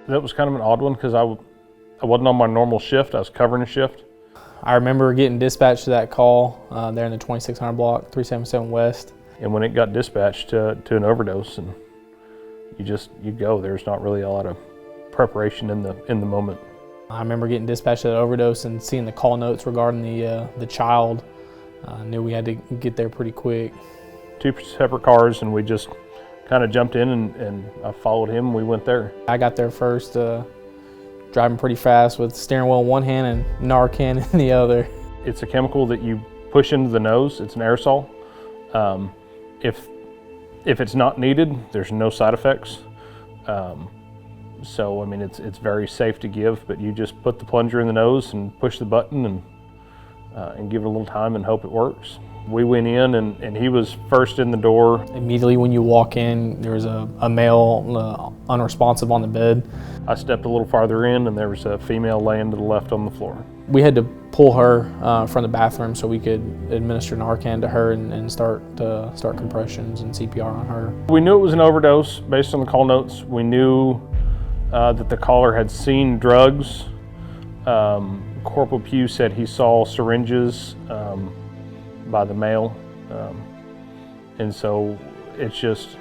That was kind of an odd one because I wasn't on my normal shift. I was covering a shift. I remember getting dispatched to that call there in the 2600 block, 377 West. And when it got dispatched to an overdose, and you go. There's not really a lot of preparation in the moment. I remember getting dispatched to that overdose and seeing the call notes regarding the child. I knew we had to get there pretty quick. 2 separate cars, and we just kind of jumped in and I followed him. We went there. I got there first, driving pretty fast with the steering wheel in one hand and Narcan in the other. It's a chemical that you push into the nose. It's an aerosol. If it's not needed, there's no side effects. So I mean, it's very safe to give, but you just put the plunger in the nose and push the button and give it a little time and hope it works. We went in and he was first in the door. Immediately when you walk in, there was a male unresponsive on the bed. I stepped a little farther in and there was a female laying to the left on the floor. We had to pull her from the bathroom so we could administer Narcan to her and start compressions and CPR on her. We knew it was an overdose based on the call notes. We knew that the caller had seen drugs. Corporal Pugh said he saw syringes by the male, and so it's just,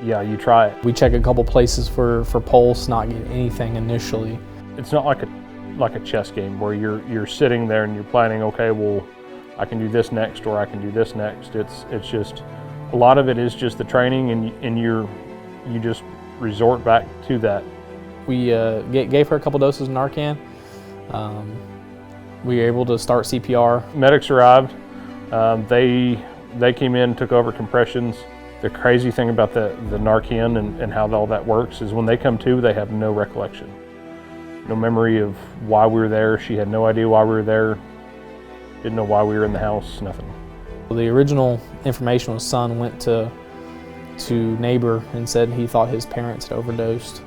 yeah, you try it. We check a couple places for pulse, not get anything initially. It's not like a chess game where you're sitting there and you're planning, okay, well, I can do this next or I can do this next. It's just, a lot of it is just the training, and you just resort back to that. We gave her a couple doses of Narcan. We were able to start CPR. Medics arrived. They came in, took over compressions. The crazy thing about the Narcan and how all that works is when they come to, they have no recollection. No memory of why we were there. She had no idea why we were there. Didn't know why we were in the house, nothing. The original information was son went to neighbor and said he thought his parents had overdosed.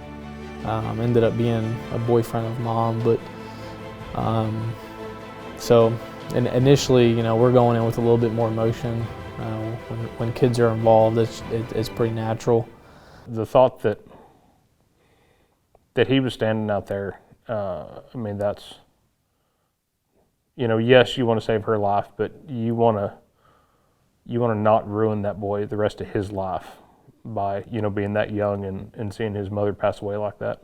Ended up being a boyfriend of mom, but so initially, we're going in with a little bit more emotion. When kids are involved, it's pretty natural. The thought that he was standing out there, I mean, that's, yes, you want to save her life, but you want to not ruin that boy the rest of his life by, being that young and seeing his mother pass away like that.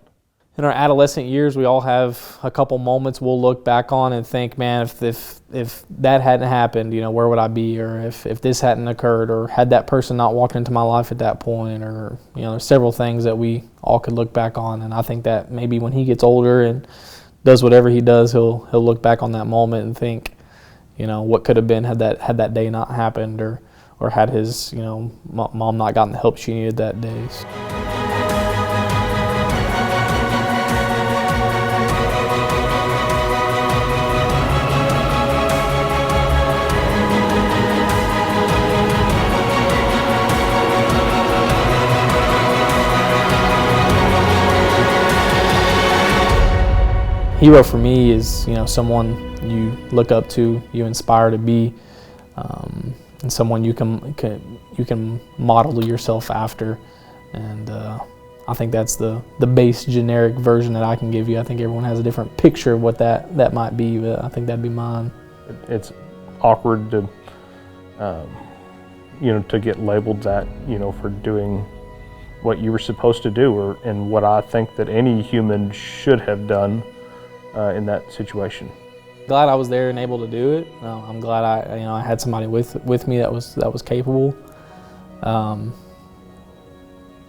In our adolescent years, we all have a couple moments we'll look back on and think, man, if that hadn't happened, where would I be? Or if this hadn't occurred, or had that person not walked into my life at that point, or, there's several things that we all could look back on. And I think that maybe when he gets older and does whatever he does, he'll look back on that moment and think, what could have been had that day not happened, or had his, mom not gotten the help she needed that day. Hero for me is, someone you look up to, you inspire to be, and someone you can model yourself after. And I think that's the base generic version that I can give you. I think everyone has a different picture of what that might be, but I think that'd be mine. It's awkward to, to get labeled that, for doing what you were supposed to do, and what I think that any human should have done in that situation. Glad I was there and able to do it. I'm glad I had somebody with me that was capable.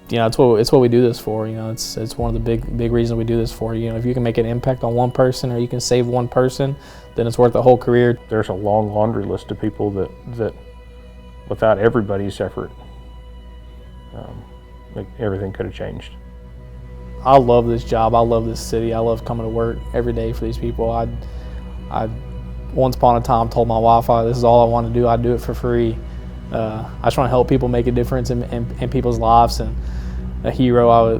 It's what we do this for. It's one of the big reasons we do this for. If you can make an impact on one person, or you can save one person, then it's worth the whole career. There's a long laundry list of people that without everybody's effort, everything could have changed. I love this job. I love this city. I love coming to work every day for these people. I once upon a time told my wife, this is all I want to do. I do it for free. I just want to help people make a difference in people's lives. And a hero,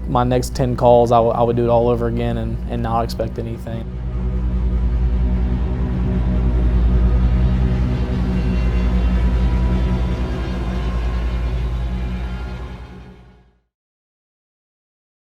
my next 10 calls, I would do it all over again and not expect anything.